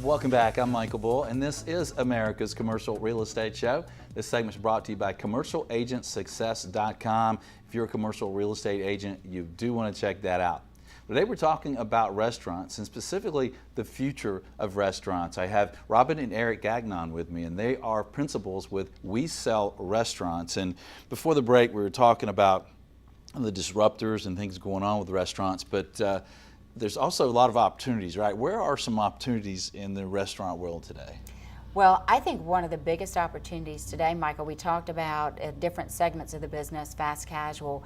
Welcome back. I'm Michael Bull, and this is America's Commercial Real Estate Show. This segment is brought to you by CommercialAgentSuccess.com. If you're a commercial real estate agent, you do want to check that out. Today we're talking about restaurants, and specifically the future of restaurants. I have Robin and Eric Gagnon with me, and they are principals with We Sell Restaurants. And before the break, we were talking about the disruptors and things going on with restaurants, but there's also a lot of opportunities, right? Where are some opportunities in the restaurant world today? Well, I think one of the biggest opportunities today, Michael, we talked about different segments of the business, fast casual,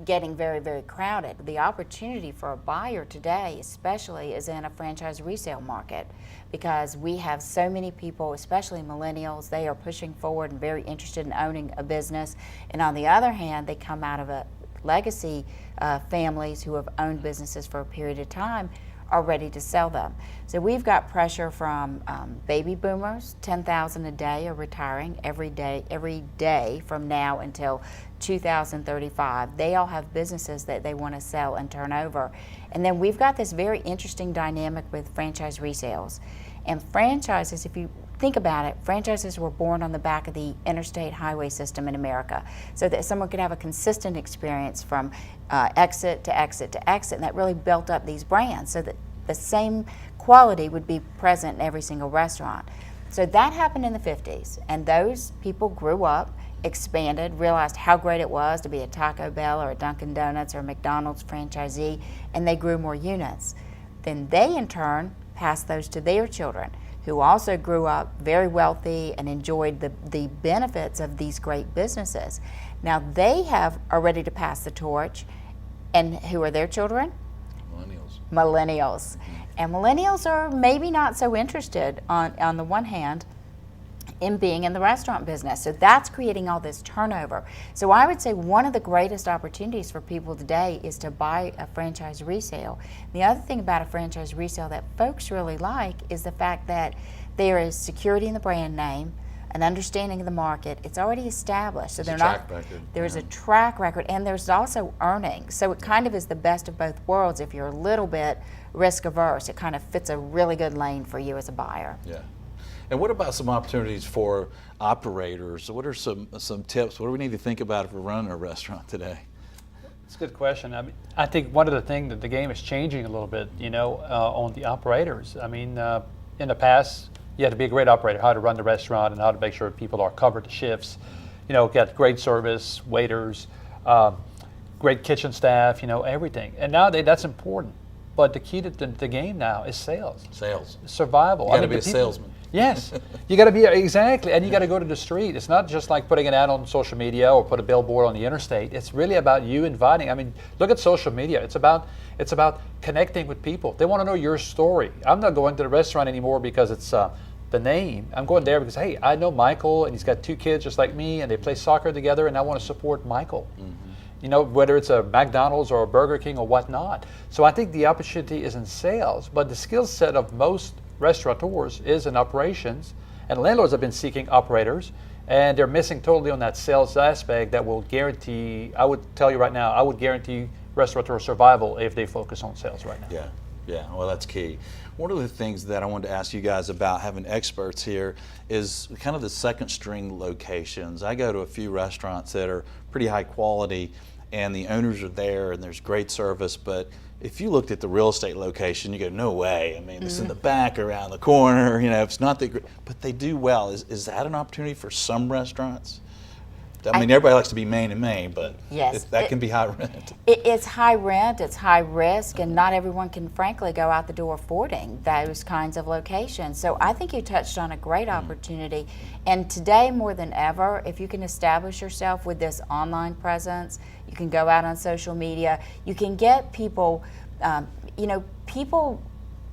getting very, very crowded. The opportunity for a buyer today especially is in a franchise resale market, because we have so many people, especially millennials, they are pushing forward and very interested in owning a business. And on the other hand, they come out of a legacy families who have owned businesses for a period of time are ready to sell them. So we've got pressure from baby boomers. 10,000 a day are retiring every day from now until 2035. They all have businesses that they want to sell and turn over. And then we've got this very interesting dynamic with franchise resales. And franchises, if you think about it, franchises were born on the back of the interstate highway system in America, so that someone could have a consistent experience from exit to exit to exit, and that really built up these brands so that the same quality would be present in every single restaurant. So that happened in the 50s, and those people grew up, expanded, realized how great it was to be a Taco Bell or a Dunkin' Donuts or a McDonald's franchisee, and they grew more units. Then they in turn passed those to their children, who also grew up very wealthy and enjoyed the benefits of these great businesses. Now they are ready to pass the torch, and who are their children? Millennials. And millennials are maybe not so interested on the one hand in being in the restaurant business. So that's creating all this turnover. So I would say one of the greatest opportunities for people today is to buy a franchise resale. The other thing about a franchise resale that folks really like is the fact that there is security in the brand name, an understanding of the market. It's already established. So there's a track record, and there's also earnings. So it kind of is the best of both worlds. If you're a little bit risk averse, it kind of fits a really good lane for you as a buyer. Yeah. And what about some opportunities for operators? What are some tips? What do we need to think about if we're running a restaurant today? It's a good question. I mean, I think one of the things that the game is changing a little bit, on the operators. I mean, in the past, you had to be a great operator, how to run the restaurant and how to make sure people are covered the shifts, get great service, waiters, great kitchen staff, everything. And nowadays that's important. But the key to the game now is sales. Survival. You got to be a salesman. Yes, you got to be, exactly, and you got to go to the street. It's not just like putting an ad on social media or put a billboard on the interstate. It's really about you inviting. I mean, look at social media. It's about connecting with people. They want to know your story. I'm not going to the restaurant anymore because it's the name. I'm going there because, hey, I know Michael, and he's got 2 kids just like me, and they play soccer together, and I want to support Michael. Mm-hmm. Whether it's a McDonald's or a Burger King or whatnot. So I think the opportunity is in sales, but the skill set of most restaurateurs is in operations, and landlords have been seeking operators, and they're missing totally on that sales aspect that will guarantee, I would tell you right now, I would guarantee restaurateur survival if they focus on sales right now. Yeah, well, that's key. One of the things that I wanted to ask you guys about having experts here is kind of the second string locations. I go to a few restaurants that are pretty high quality, and the owners are there and there's great service, but if you looked at the real estate location, you go, no way. I mean, it's in the back, around the corner, it's not that, but they do well. Is that an opportunity for some restaurants? I mean, everybody likes to be main and main, but yes, that can be high rent. It's high rent, it's high risk, and not everyone can frankly go out the door affording those kinds of locations. So I think you touched on a great opportunity. And today more than ever, if you can establish yourself with this online presence, you can go out on social media, you can get people, people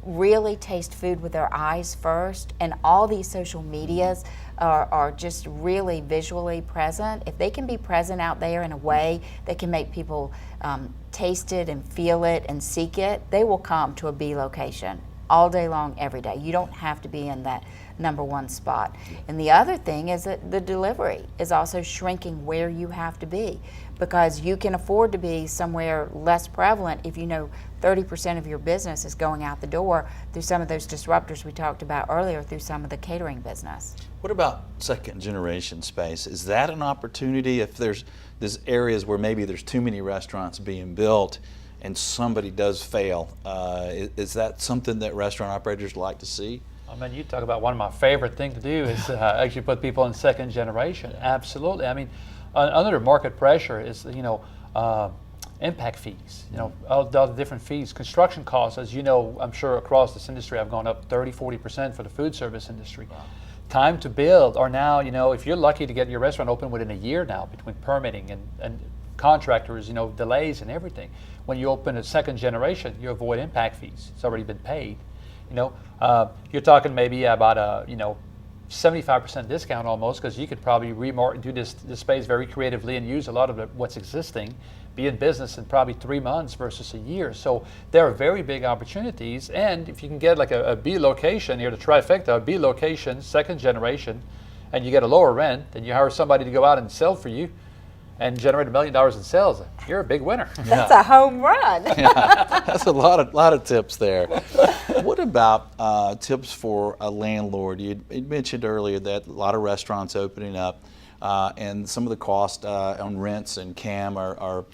really taste food with their eyes first, and all these social medias are just really visually present. If they can be present out there in a way that can make people taste it and feel it and seek it, they will come to a B location. all day long, every day. You don't have to be in that number one spot. And the other thing is that the delivery is also shrinking where you have to be, because you can afford to be somewhere less prevalent if you know 30% of your business is going out the door through some of those disruptors we talked about earlier, through some of the catering business. What about second generation space? Is that an opportunity if there's areas where maybe there's too many restaurants being built and somebody does fail? Is that something that restaurant operators like to see? I mean, you talk about one of my favorite things to do is actually put people in second generation. Absolutely. I mean, under market pressure is, impact fees, all the different fees. Construction costs, as you know, I'm sure across this industry have gone up 30-40% for the food service industry. Wow. Time to build are now, if you're lucky to get your restaurant open within a year now, between permitting and contractors, delays and everything. When you open a second generation, you avoid impact fees. It's already been paid. You're talking maybe about a 75% discount almost, because you could probably do this space very creatively and use a lot of what's existing, be in business in probably 3 months versus a year. So there are very big opportunities, and if you can get like a B location here, the trifecta, a B location, second generation, and you get a lower rent, and you hire somebody to go out and sell for you and generate $1 million in sales, you're a big winner. That's a home run. Yeah, that's a lot of tips there. What about tips for a landlord? You mentioned earlier that a lot of restaurants opening up, and some of the cost on rents and CAM are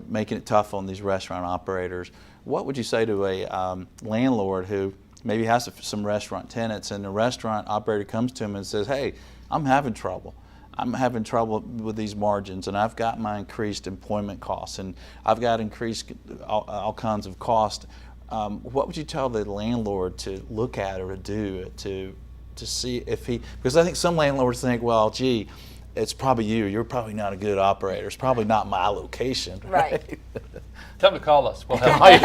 making it tough on these restaurant operators. What would you say to a landlord who maybe has some restaurant tenants, and the restaurant operator comes to him and says, "Hey, I'm having trouble with these margins, and I've got my increased employment costs, and I've got increased all kinds of costs." What would you tell the landlord to look at or to do to see if he, because I think some landlords think, well, gee, it's probably you're probably not a good operator, it's probably not my location. Right. Tell them to call us, we'll help you.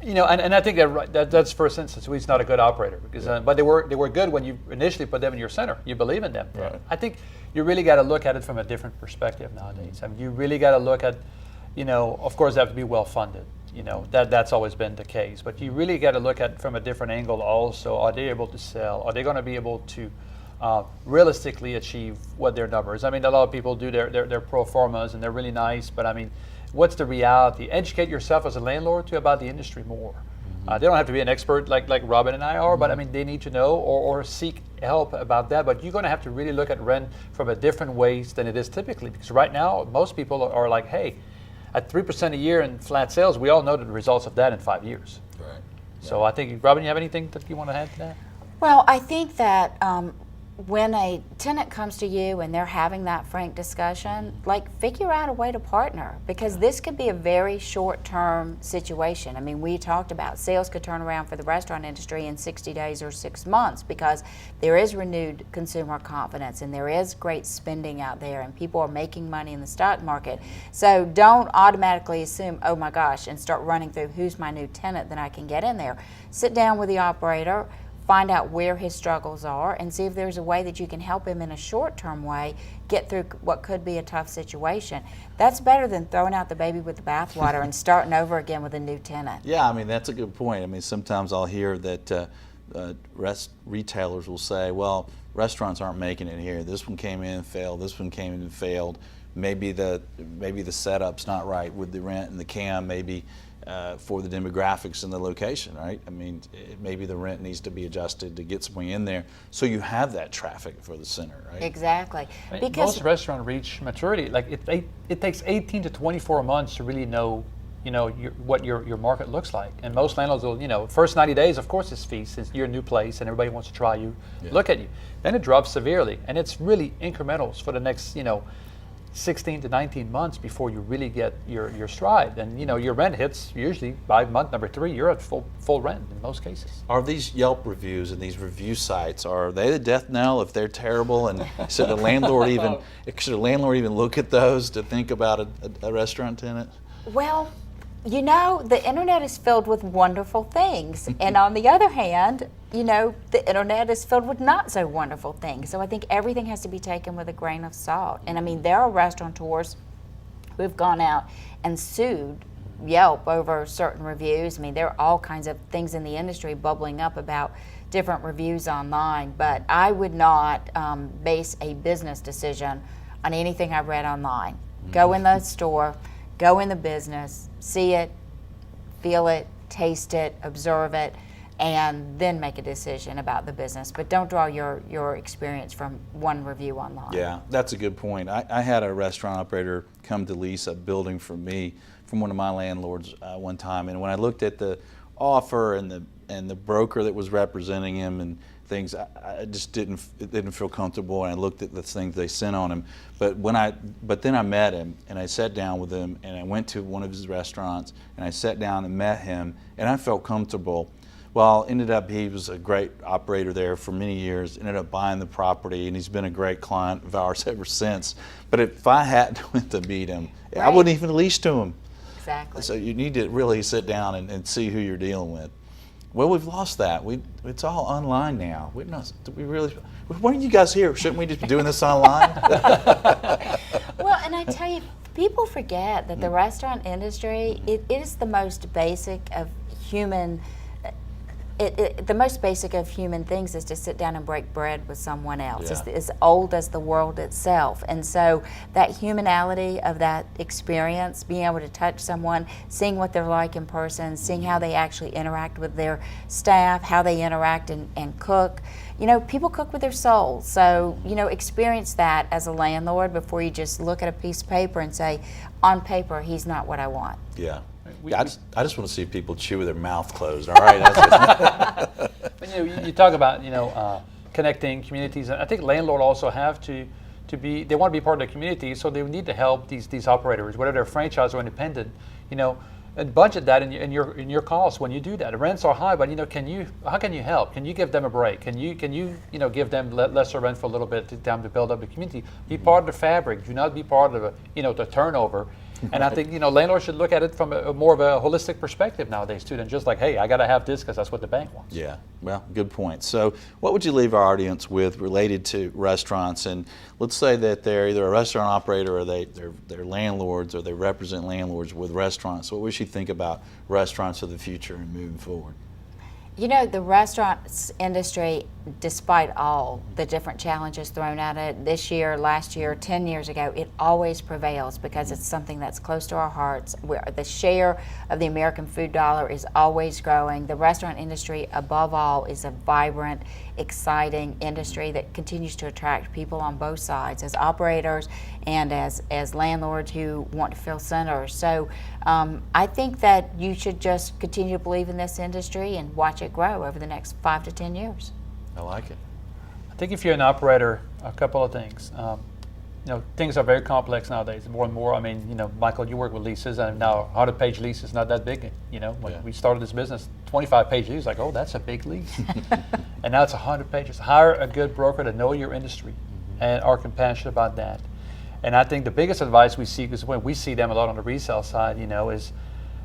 Yeah. And I think that's first instance. He's not a good operator, because but they were good when you initially put them in your center. You believe in them. Right. I think you really got to look at it from a different perspective nowadays. I mean, you really got to look at, of course they have to be well funded. That's always been the case. But you really got to look at it from a different angle also. Are they able to sell? Are they going to be able to realistically achieve what their numbers? I mean, a lot of people do their pro formas and they're really nice, but I mean, what's the reality? Educate yourself as a landlord too about the industry more. They don't have to be an expert like Robin and I are, but I mean, they need to know or seek help about that. But you're going to have to really look at rent from a different ways than it is typically, because right now most people are like, hey, at 3% a year in flat sales, we all know the results of that in 5 years. Right. So I think, Robin, you have anything that you want to add to that? Well, I think that when a tenant comes to you and they're having that frank discussion, figure out a way to partner, because this could be a very short-term situation. I mean, we talked about sales could turn around for the restaurant industry in 60 days or 6 months, because there is renewed consumer confidence and there is great spending out there and people are making money in the stock market. So don't automatically assume, oh my gosh, and start running through who's my new tenant that I can get in there. Sit down with the operator, find out where his struggles are, and see if there's a way that you can help him in a short-term way get through what could be a tough situation. That's better than throwing out the baby with the bathwater and starting over again with a new tenant. Yeah, I mean, that's a good point. I mean, sometimes I'll hear that retailers will say, well, restaurants aren't making it here. This one came in and failed. This one came in and failed. Maybe the setup's not right with the rent and the CAM, maybe for the demographics and the location, right? I mean, maybe the rent needs to be adjusted to get someone in there so you have that traffic for the center, right? Exactly. I mean, most restaurants reach maturity. It takes 18 to 24 months to really know, what your market looks like. And most landlords will, first 90 days, of course, it's feast, since you're a new place and everybody wants to try you, look at you. Then it drops severely, and it's really incrementals for the next, 16 to 19 months before you really get your stride. And your rent hits usually by month number 3, you're at full rent in most cases. Are these Yelp reviews and these review sites, are they the death knell if they're terrible? And should a landlord even look at those to think about a restaurant tenant? Well, the internet is filled with wonderful things. And on the other hand, the internet is filled with not so wonderful things. So I think everything has to be taken with a grain of salt. And I mean, there are restaurateurs who have gone out and sued Yelp over certain reviews. I mean, there are all kinds of things in the industry bubbling up about different reviews online, but I would not base a business decision on anything I've read online. Go in the store, go in the business, see it, feel it, taste it, observe it, and then make a decision about the business. But don't draw your experience from one review online. Yeah, that's a good point. I had a restaurant operator come to lease a building for me from one of my landlords one time, and when I looked at the offer and the broker that was representing him and things, I just didn't feel comfortable, and I looked at the things they sent on him. But then I met him, and I sat down with him, and I went to one of his restaurants, and I sat down and met him, and I felt comfortable. Well, ended up he was a great operator there for many years, ended up buying the property, and he's been a great client of ours ever since. But if I hadn't went to meet him, I Right. wouldn't even lease to him. Exactly. So you need to really sit down and see who you're dealing with. Well, we've lost that. It's all online now. Why aren't you guys here? Shouldn't we just be doing this online? Well, and I tell you, people forget that the restaurant industry, it is the most basic of human. The most basic of human things is to sit down and break bread with someone else. Yeah. It's as old as the world itself. And so that humanality of that experience, being able to touch someone, seeing what they're like in person, seeing how they actually interact with their staff, how they interact and cook. You know, people cook with their soul. So, you know, experience that as a landlord before you just look at a piece of paper and say, on paper, he's not what I want. Yeah. I just want to see people chew with their mouth closed. All right. That's But, you talk about connecting communities, and I think landlord also have to be, they want to be part of the community, so they need to help these operators, whether they're franchise or independent, and budget that in your costs when you do that. The rents are high, but how can you help? Can you give them a break? Can you give them lesser rent for a little bit to build up the community? Be part of the fabric. Do not be part of the turnover. And I think landlords should look at it from a more of a holistic perspective nowadays too, than just like, hey, I got to have this because that's what the bank wants. Yeah, well, good point. So what would you leave our audience with related to restaurants? And let's say that they're either a restaurant operator or they're landlords, or they represent landlords with restaurants. What would you think about restaurants of the future and moving forward? You know, the restaurants industry, despite all the different challenges thrown at it this year, last year, 10 years ago, it always prevails because it's something that's close to our hearts. The share of the American food dollar is always growing. The restaurant industry, above all, is a vibrant, exciting industry that continues to attract people on both sides, as operators and as landlords who want to fill centers. So I think that you should just continue to believe in this industry and watch it grow over the next 5 to 10 years. I like it. I think if you're an operator, a couple of things. Things are very complex nowadays, more and more. I mean, Michael, you work with leases, and now 100-page lease is not that big. When we started this business, 25-page lease, like, oh, that's a big lease. And now it's 100 pages. Hire a good broker to know your industry and are compassionate about that. And I think the biggest advice we see, because when we see them a lot on the resale side, is,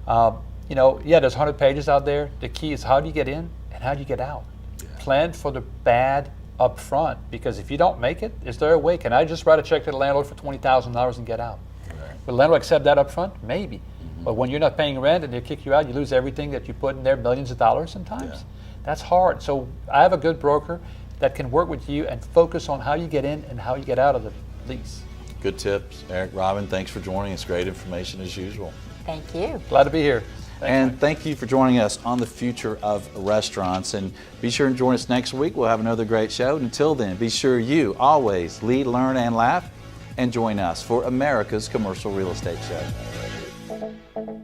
there's 100 pages out there. The key is how do you get in and how do you get out? Yeah. Plan for the bad up front, because if you don't make it, is there a way? Can I just write a check to the landlord for $20,000 and get out? Right. Will the landlord accept that up front? Maybe. Mm-hmm. But when you're not paying rent and they kick you out, you lose everything that you put in there, millions of dollars sometimes. Yeah. That's hard. So I have a good broker that can work with you and focus on how you get in and how you get out of the lease. Good tips. Eric, Robin, thanks for joining us. Great information as usual. Thank you. Glad to be here. Thanks, thank you for joining us on the future of restaurants. And be sure and join us next week. We'll have another great show. And until then, be sure you always lead, learn, and laugh. And join us for America's Commercial Real Estate Show.